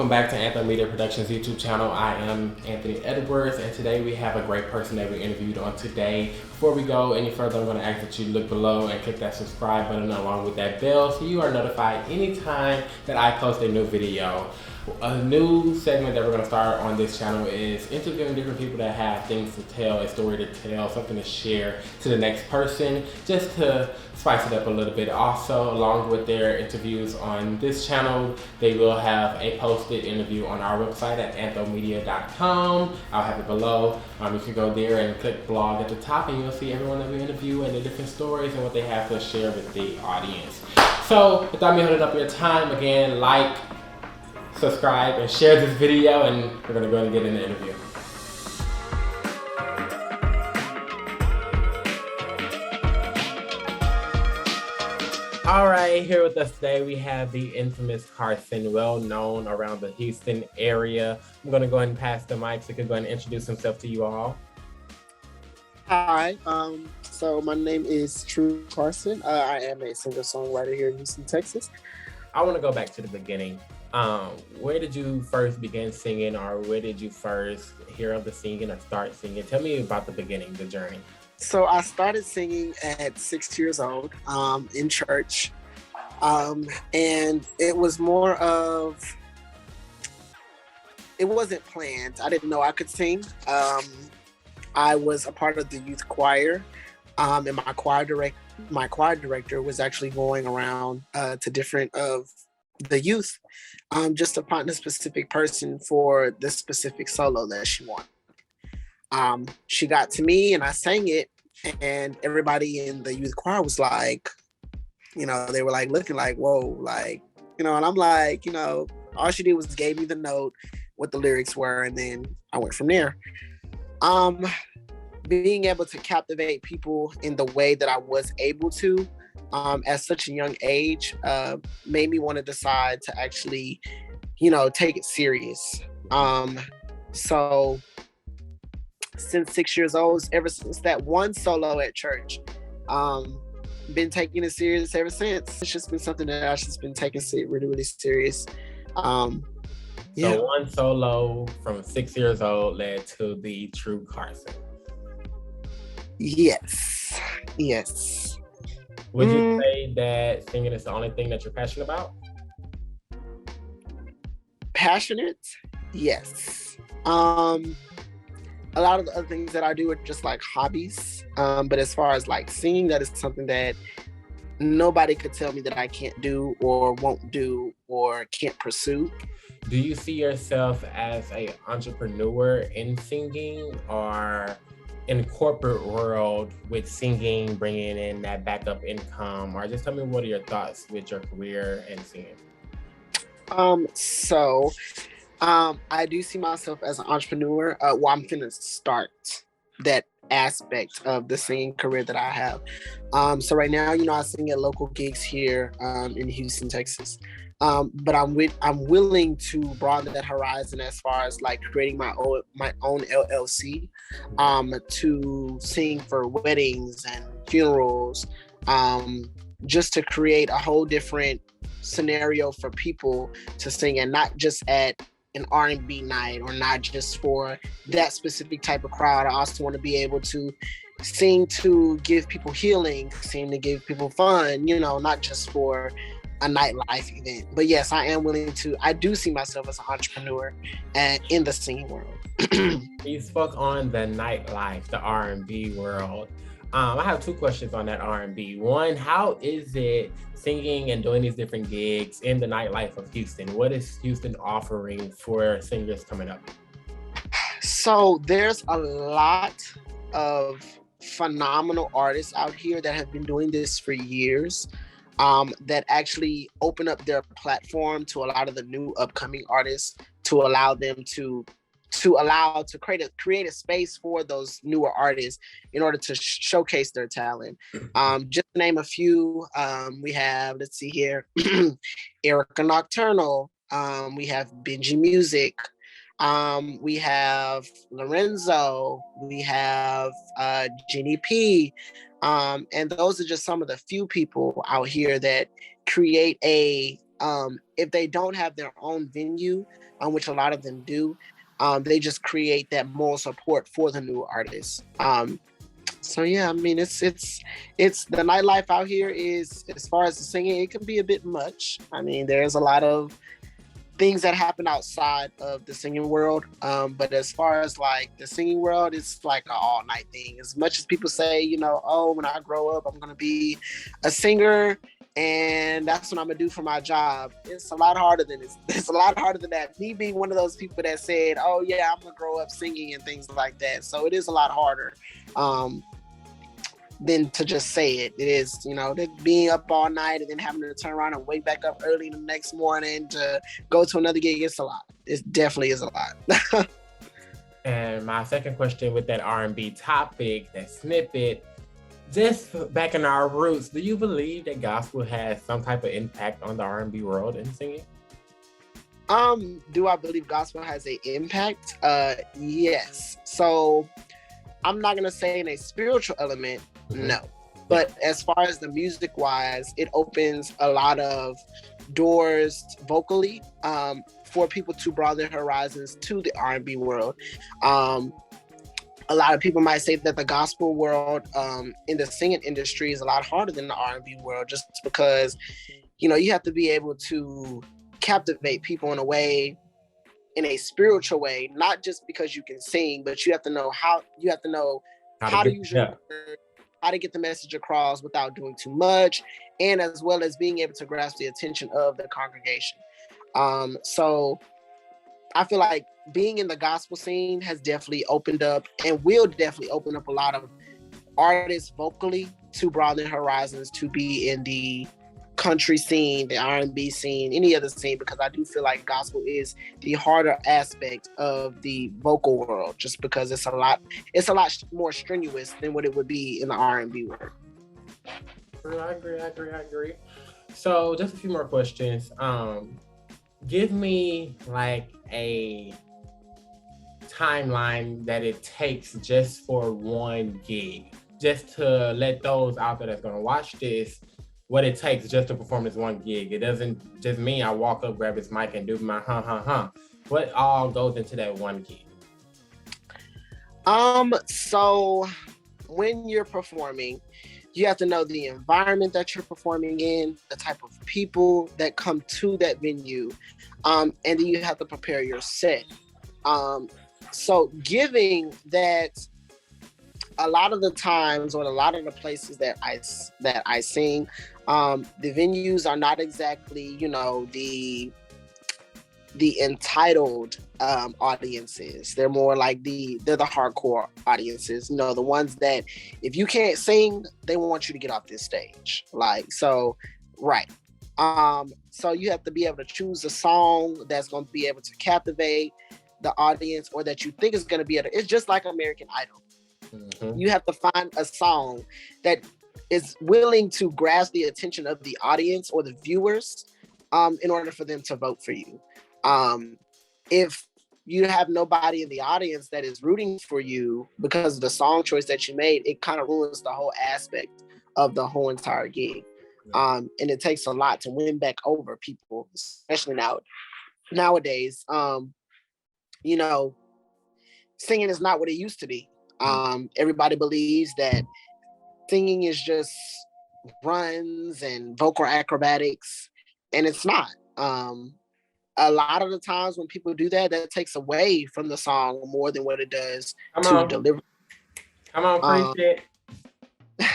welcome back to Antho-Media Productions YouTube channel. I am Anthony Edwards, and today we have a great person that we interviewed on today. Before we go any further, I'm going to ask that you look below and click that subscribe button along with that bell so you are notified anytime that I post a new video. A new segment that we're going to start on this channel is interviewing different people that have things to tell, a story to tell, something to share to the next person, just to spice it up a little bit. Also, along with their interviews on this channel, they will have a posted interview on our website at Antho-Media.com. I'll have it below. You can go there and click blog at the top and you'll see everyone that we interview and the different stories and what they have to share with the audience. So, without me holding up your time, again, like, subscribe, and share this video, and we're gonna go ahead and get in the interview. All right, here with us today, we have the infamous Carson, well known around the Houston area. I'm gonna go ahead and pass the mic so he can go ahead and introduce himself to you all. Hi, so my name is True Carson. I am a singer-songwriter here in Houston, Texas. I wanna go back to the beginning. Where did you first begin singing, or where did you first hear of the singing or start singing? Tell me about the beginning, the journey. So I started singing at 6 years old in church, and it was more of, it wasn't planned. I didn't know I could sing. I was a part of the youth choir, and my choir director was actually going around to different of the youth, just to find a specific person for the specific solo that she wanted. She got to me and I sang it, and everybody in the youth choir was like, they were like looking like, whoa, like, and I'm like, all she did was gave me the note, what the lyrics were, and then I went from there. Being able to captivate people in the way that I was able to, at such a young age, made me want to decide to actually, take it serious. So since 6 years old, ever since that one solo at church, been taking it serious ever since. It's just been something that I've just been taking really, really serious. Yeah. So one solo from 6 years old led to the True Carson. Yes. Would you say that singing is the only thing that you're passionate about? Passionate? Yes. A lot of the other things that I do are just like hobbies. But as far as like singing, that is something that nobody could tell me that I can't do or won't do or can't pursue. Do you see yourself as an entrepreneur in singing, or in the corporate world with singing, bringing in that backup income? Or just tell me, what are your thoughts with your career and singing? I do see myself as an entrepreneur. I'm gonna start that aspect of the singing career that I have. So right now, I sing at local gigs here in Houston, Texas. But I'm willing to broaden that horizon as far as like creating my own LLC, to sing for weddings and funerals, just to create a whole different scenario for people to sing, and not just at an R&B night, or not just for that specific type of crowd. I also want to be able to sing to give people healing, sing to give people fun, not just for a nightlife event. But yes, I am willing to. I do see myself as an entrepreneur and in the singing world. You spoke on the nightlife, the R&B world. I have two questions on that R&B. One, how is it singing and doing these different gigs in the nightlife of Houston? What is Houston offering for singers coming up? So there's a lot of phenomenal artists out here that have been doing this for years, that actually open up their platform to a lot of the new upcoming artists, to allow them to create a space for those newer artists in order to showcase their talent. Just to name a few, we have, let's see here, Erica Nocturnal, we have Benji Music, we have Lorenzo, we have Jenny P, and those are just some of the few people out here that create a if they don't have their own venue, which a lot of them do, they just create that moral support for the new artists. So yeah, I mean, it's the nightlife out here is, as far as the singing, it can be a bit much. I mean, there's a lot of things that happen outside of the singing world. But as far as like the singing world, it's like an all night thing. As much as people say, you know, oh, when I grow up, I'm going to be a singer and that's what I'm going to do for my job. It's a lot harder than it's a lot harder than that. Me being one of those people that said, oh yeah, I'm going to grow up singing and things like that. So it is a lot harder. Than to just say it. It is, you know, being up all night and then having to turn around and wake back up early the next morning to go to another gig. It's a lot. It definitely is a lot. And my second question with that R&B topic, that snippet, just back in our roots, do you believe that gospel has some type of impact on the R&B world in singing? Do I believe gospel has an impact? Yes. So I'm not going to say in a spiritual element, no. But as far as the music wise, it opens a lot of doors vocally for people to broaden their horizons to the R&B world. A lot of people might say that the gospel world in the singing industry is a lot harder than the R&B world, just because, you know, you have to be able to captivate people in a way, in a spiritual way, not just because you can sing, but you have to know how to use your words, how to get the message across without doing too much, and as well as being able to grasp the attention of the congregation. So I feel like being in the gospel scene has definitely opened up and will definitely open up a lot of artists vocally to broaden their horizons, to be in the country scene, the R&B scene, any other scene, because I do feel like gospel is the harder aspect of the vocal world, just because it's a lot more strenuous than what it would be in the R&B world. I agree. So just a few more questions. Give me like a timeline that it takes just for one gig, just to let those out there that's gonna watch this, what it takes just to perform this one gig. It doesn't just mean I walk up, grab his mic, and do my What all goes into that one gig? So when you're performing, you have to know the environment that you're performing in, the type of people that come to that venue, and then you have to prepare your set. So giving that, a lot of the times, or a lot of the places that I sing, the venues are not exactly, you know, the entitled audiences. They're more like they're the hardcore audiences, you know, the ones that if you can't sing, they want you to get off this stage. Like, so, right. So you have to be able to choose a song that's going to be able to captivate the audience, or that you think is going to be it's just like American Idol. Mm-hmm. You have to find a song that is willing to grasp the attention of the audience or the viewers in order for them to vote for you. If you have nobody in the audience that is rooting for you because of the song choice that you made, it kind of ruins the whole aspect of the whole entire gig. And it takes a lot to win back over people, especially nowadays. You know, singing is not what it used to be. Everybody believes that singing is just runs and vocal acrobatics, and it's not. A lot of the times when people do that, that takes away from the song more than what it does deliver. Come on, preach it.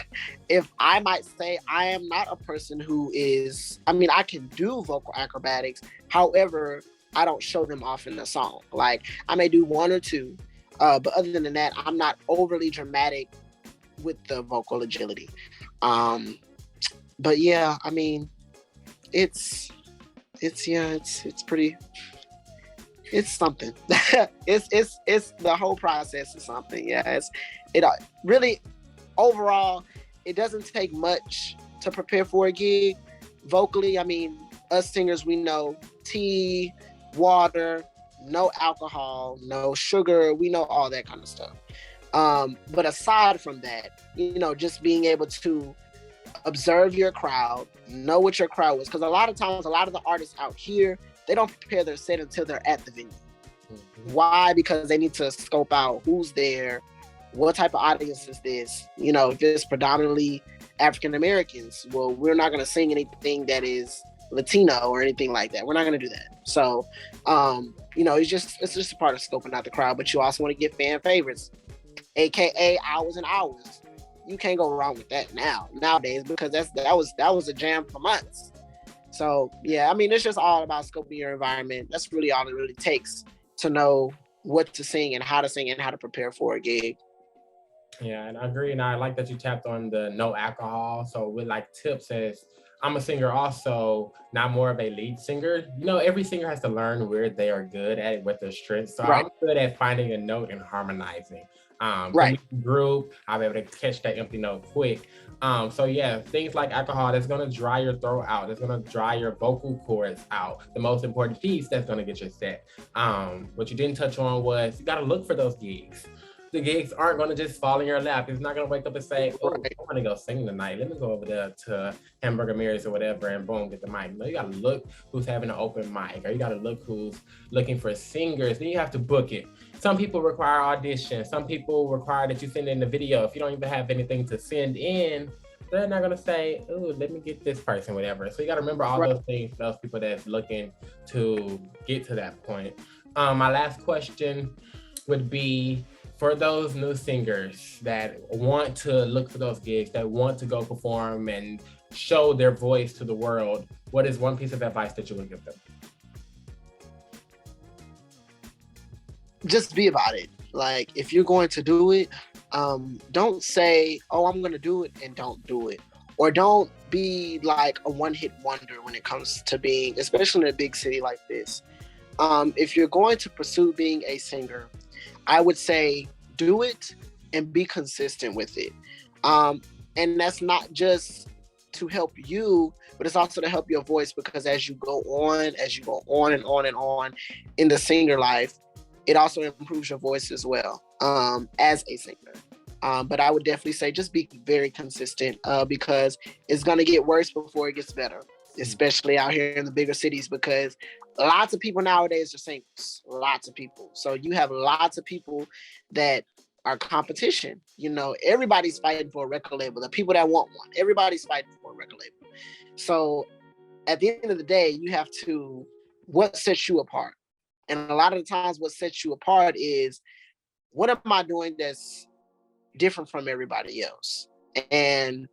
If I might say, I am not a person who is, I mean, I can do vocal acrobatics. However, I don't show them off in the song. Like, I may do one or two, but other than that, I'm not overly dramatic with the vocal agility. But yeah, I mean, it's pretty, it's something. it's the whole process is something. Yeah, it really, overall, it doesn't take much to prepare for a gig. Vocally, I mean, us singers, we know tea, water, no alcohol, no sugar, we know all that kind of stuff. But aside from that, you know, just being able to observe your crowd, know what your crowd was. Because a lot of times, a lot of the artists out here, they don't prepare their set until they're at the venue. Why? Because they need to scope out who's there, what type of audience is this. You know, if it's predominantly African Americans, well, we're not going to sing anything that is Latino or anything like that. We're not going to do that. So, you know, it's just a part of scoping out the crowd. But you also want to get fan favorites, aka hours and hours. You can't go wrong with that nowadays, because that was a jam for months. So yeah, I mean, it's just all about scoping your environment. That's really all it really takes to know what to sing and how to prepare for a gig. Yeah, and I agree. And I like that you tapped on the no alcohol. So with like tips as I'm a singer also, not more of a lead singer. You know, every singer has to learn where they are good at, what their strengths. So Right. I'm good at finding a note and harmonizing. Right. Group, I'll be able to catch that empty note quick. So yeah, things like alcohol, that's gonna dry your throat out. That's gonna dry your vocal cords out. The most important piece that's gonna get your set. What you didn't touch on was you gotta look for those gigs. The gigs aren't going to just fall in your lap. It's not going to wake up and say, oh, I want to go sing tonight. Let me go over there to Hamburger Mary's or whatever and boom, get the mic. No, you got to look who's having an open mic, or you got to look who's looking for singers. Then you have to book it. Some people require auditions. Some people require that you send in the video. If you don't even have anything to send in, they're not going to say, oh, let me get this person, whatever. So you got to remember all those things for those people that's looking to get to that point. My last question would be, for those new singers that want to look for those gigs, that want to go perform and show their voice to the world, what is one piece of advice that you would give them? Just be about it. Like, if you're going to do it, don't say, oh, I'm going to do it, and don't do it. Or don't be like a one-hit wonder when it comes to being, especially in a big city like this. If you're going to pursue being a singer, I would say do it and be consistent with it. And that's not just to help you, but it's also to help your voice, because as you go on and on and on in the singer life, it also improves your voice as well, as a singer. But I would definitely say just be very consistent, because it's going to get worse before it gets better, especially out here in the bigger cities, because lots of people nowadays are singers, lots of people. So you have lots of people that are competition. You know, everybody's fighting for a record label. The people that want one, everybody's fighting for a record label. So at the end of the day, you have to, what sets you apart? And a lot of the times what sets you apart is, what am I doing that's different from everybody else? And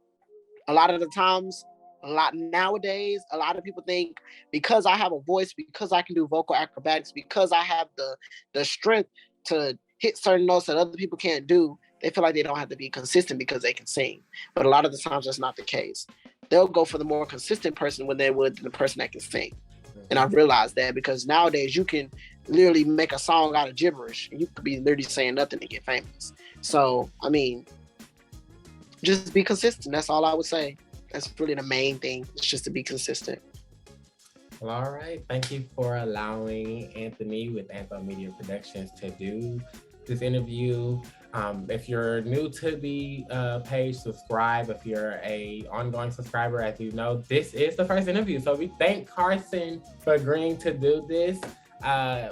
a lot of the times, nowadays, a lot of people think, because I have a voice, because I can do vocal acrobatics, because I have the strength to hit certain notes that other people can't do, they feel like they don't have to be consistent because they can sing. But a lot of the times that's not the case. They'll go for the more consistent person when they would the person that can sing. And I've realized that, because nowadays you can literally make a song out of gibberish, and you could be literally saying nothing to get famous. So, I mean, just be consistent. That's all I would say. That's really the main thing. It's just to be consistent. Well, all right. Thank you for allowing Anthony with Antho-Media Productions to do this interview. If you're new to the page, subscribe. If you're a ongoing subscriber, as you know, this is the first interview. So we thank Carson for agreeing to do this.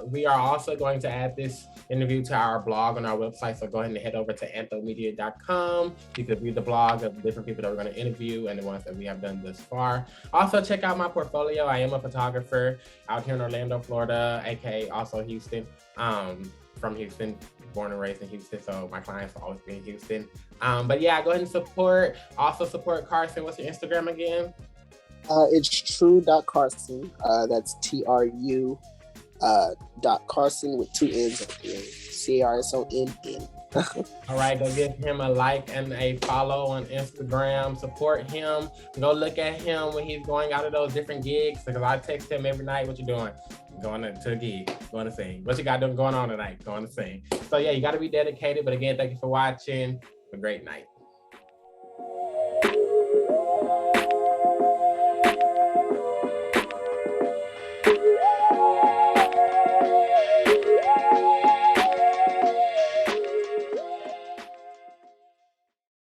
We are also going to add this interview to our blog on our website. So go ahead and head over to Antho-Media.com. You can view the blog of the different people that we're going to interview and the ones that we have done thus far. Also, check out my portfolio. I am a photographer out here in Orlando, Florida, aka also Houston. From Houston, born and raised in Houston, so my clients will always be in Houston. But yeah, go ahead and support. Also support Carson. What's your Instagram again? It's true.carson. That's TRU. .Carson with 2 N's at the end. CARSONN. All right, go give him a like and a follow on Instagram. Support him. Go look at him when he's going out of those different gigs, because I text him every night, what you doing? Going to a gig, going to sing. What you got going on tonight? Going to sing. So yeah, you got to be dedicated. But again, thank you for watching. Have a great night.